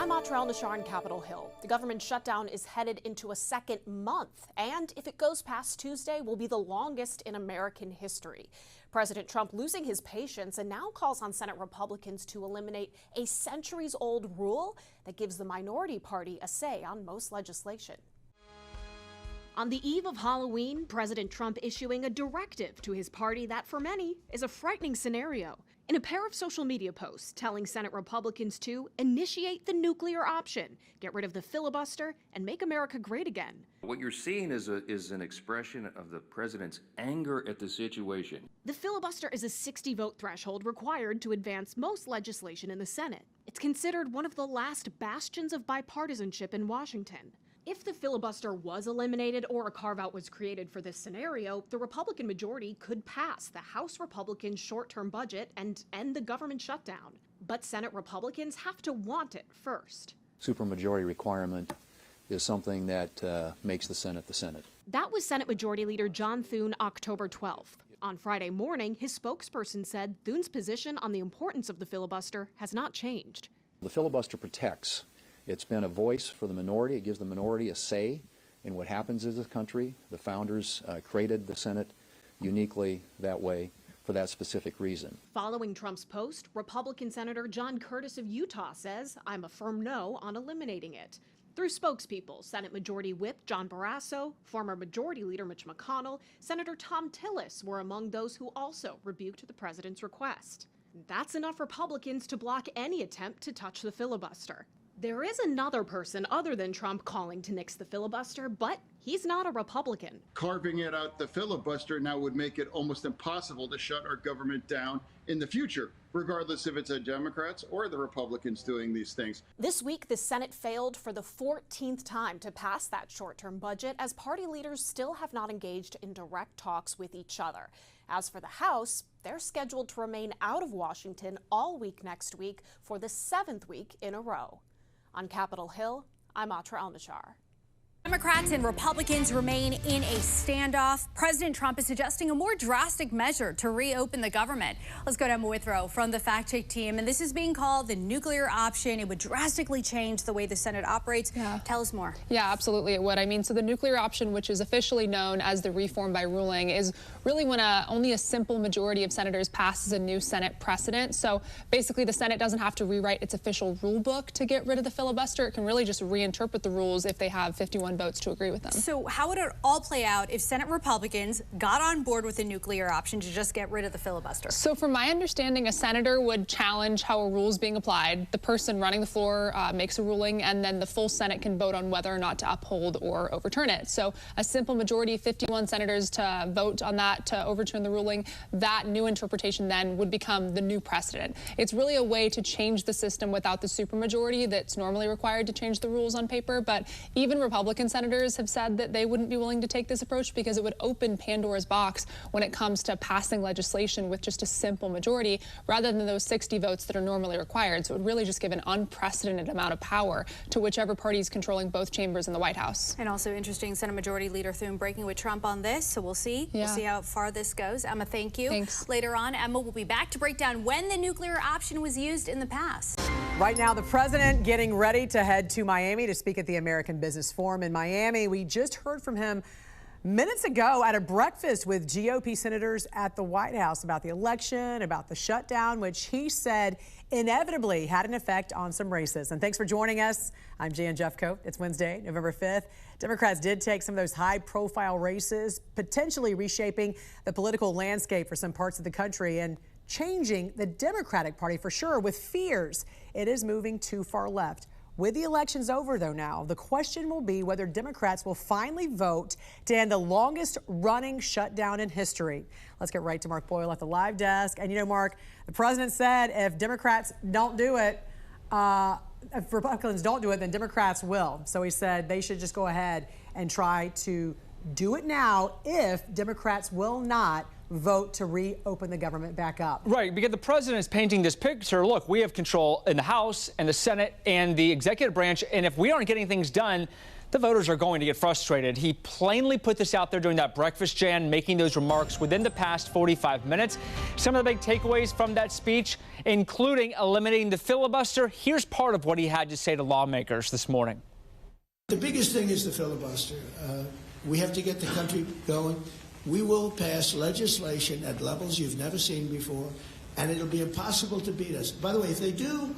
I'm Nashar on Capitol Hill. The government shutdown is headed into a second month, and if it goes past Tuesday, will be the longest in American history. President Trump losing his patience and now calls on Senate Republicans to eliminate a centuries-old rule that gives the minority party a say on most legislation. On the eve of Halloween, President Trump issuing a directive to his party that, for many, is a frightening scenario. In a pair of social media posts telling Senate Republicans to initiate the nuclear option, get rid of the filibuster, and make America great again. What you're seeing is an expression of the president's anger at the situation. The filibuster is a 60-vote threshold required to advance most legislation in the Senate. It's considered one of the last bastions of bipartisanship in Washington. If the filibuster was eliminated or a carve-out was created for this scenario, the Republican majority could pass the House Republicans' short-term budget and end the government shutdown. But Senate Republicans have to want it first. Supermajority requirement is something that makes the Senate the Senate. That was Senate Majority Leader John Thune October 12th. On Friday morning, his spokesperson said Thune's position on the importance of the filibuster has not changed. The filibuster protects. It's been a voice for the minority. It gives the minority a say in what happens in this country. The founders created the Senate uniquely that way for that specific reason. Following Trump's post, Republican Senator John Curtis of Utah says, "I'm a firm no on eliminating it." Through spokespeople, Senate Majority Whip John Barrasso, former Majority Leader Mitch McConnell, Senator Tom Tillis were among those who also rebuked the president's request. That's enough Republicans to block any attempt to touch the filibuster. There is another person other than Trump calling to nix the filibuster, but he's not a Republican. Carving it out the filibuster now would make it almost impossible to shut our government down in the future, regardless if it's the Democrats or the Republicans doing these things. This week, the Senate failed for the 14th time to pass that short-term budget, as party leaders still have not engaged in direct talks with each other. As for the House, they're scheduled to remain out of Washington all week next week for the 7th week in a row. On Capitol Hill, I'm Nashar. Democrats and Republicans remain in a standoff. President Trump is suggesting a more drastic measure to reopen the government. Let's go to Emma Withrow from the Fact Check team. And this is being called the nuclear option. It would drastically change the way the Senate operates. Yeah. Tell us more. Yeah, absolutely it would. I mean, so the nuclear option, which is officially known as the reform by ruling, is really when only a simple majority of senators passes a new Senate precedent. So basically the Senate doesn't have to rewrite its official rule book to get rid of the filibuster. It can really just reinterpret the rules if they have 51 votes to agree with them. So how would it all play out if Senate Republicans got on board with the nuclear option to just get rid of the filibuster? So from my understanding, a senator would challenge how a rule is being applied. The person running the floor makes a ruling, and then the full Senate can vote on whether or not to uphold or overturn it. So a simple majority, 51 senators to vote on that to overturn the ruling, that new interpretation then would become the new precedent. It's really a way to change the system without the supermajority that's normally required to change the rules on paper. But even Republican senators have said that they wouldn't be willing to take this approach because it would open Pandora's box when it comes to passing legislation with just a simple majority rather than those 60 votes that are normally required. So it would really just give an unprecedented amount of power to whichever party is controlling both chambers in the White House. And also interesting, Senate Majority Leader Thune breaking with Trump on this. So we'll see. Yeah. We'll see how far this goes. Emma, thank you. Thanks. Later on, Emma will be back to break down when the nuclear option was used in the past. Right now, the president getting ready to head to Miami to speak at the American Business Forum in Miami. We just heard from him minutes ago at a breakfast with GOP senators at the White House about the election, about the shutdown, which he said inevitably had an effect on some races. And thanks for joining us. I'm Jan Jeffcoat. It's Wednesday, November 5th. Democrats did take some of those high-profile races, potentially reshaping the political landscape for some parts of the country and changing the Democratic Party for sure, with fears it is moving too far left. With the elections over, though, now, the question will be whether Democrats will finally vote to end the longest-running shutdown in history. Let's get right to Mark Boyle at the live desk. And, you know, Mark, the president said if Democrats don't do it, if Republicans don't do it, then Democrats will. So he said they should just go ahead and try to do it now if Democrats will not vote to reopen the government back up. Right, because the president is painting this picture. Look, we have control in the House and the Senate and the executive branch, and if we aren't getting things done, the voters are going to get frustrated. He plainly put this out there during that breakfast, Jan, making those remarks within the past 45 minutes. Some of the big takeaways from that speech, including eliminating the filibuster. Here's part of what he had to say to lawmakers this morning. The biggest thing is the filibuster. We have to get the country going. We will pass legislation at levels you've never seen before, and it'll be impossible to beat us. By the way, if they do,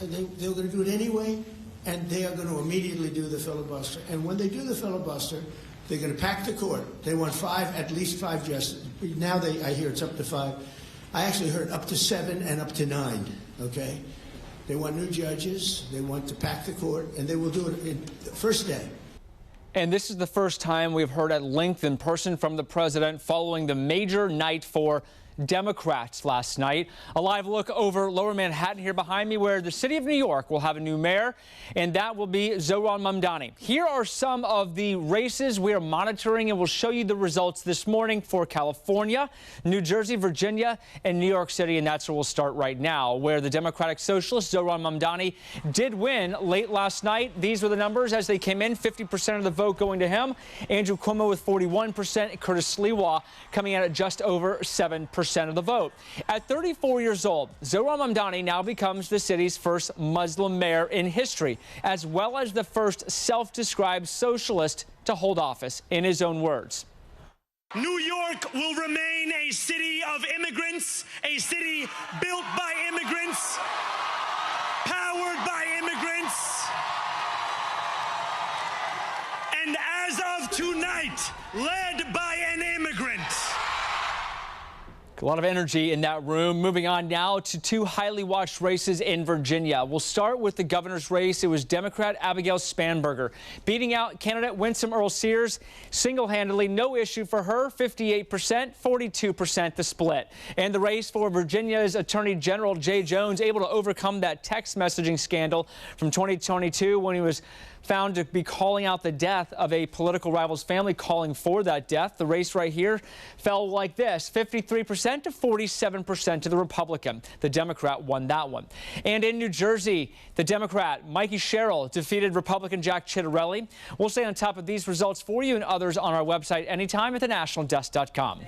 they're going to do it anyway, and they are going to immediately do the filibuster. And when they do the filibuster, they're going to pack the court. They want at least five justices. Now I hear it's up to 5. I actually heard up to 7 and up to 9, okay? They want new judges. They want to pack the court, and they will do it in the first day. And this is the first time we've heard at length in person from the president following the major night for Democrats last night. A live look over Lower Manhattan here behind me, where the city of New York will have a new mayor, and that will be Zohran Mamdani. Here are some of the races we are monitoring, and we'll show you the results this morning for California, New Jersey, Virginia, and New York City. And that's where we'll start right now, where the Democratic Socialist Zohran Mamdani did win late last night. These were the numbers as they came in. 50% of the vote going to him. Andrew Cuomo with 41%. Curtis Sliwa coming in at just over 7% of the vote. At 34 years old, Zohran Mamdani now becomes the city's first Muslim mayor in history, as well as the first self-described socialist to hold office, in his own words. New York will remain a city of immigrants, a city built by immigrants, powered by immigrants, and as of tonight, led by an immigrant. A lot of energy in that room. Moving on now to 2 highly watched races in Virginia. We'll start with the governor's race. It was Democrat Abigail Spanberger beating out candidate Winsome Earl-Sears single-handedly. No issue for her. 58%, 42% the split. And the race for Virginia's Attorney General Jay Jones, able to overcome that text messaging scandal from 2022 when he was found to be calling out the death of a political rival's family, calling for that death. The race right here fell like this: 53% to 47% to the Republican. The Democrat won that one. And in New Jersey, the Democrat Mikey Sherrill defeated Republican Jack Ciattarelli. We'll stay on top of these results for you and others on our website anytime at thenationaldesk.com.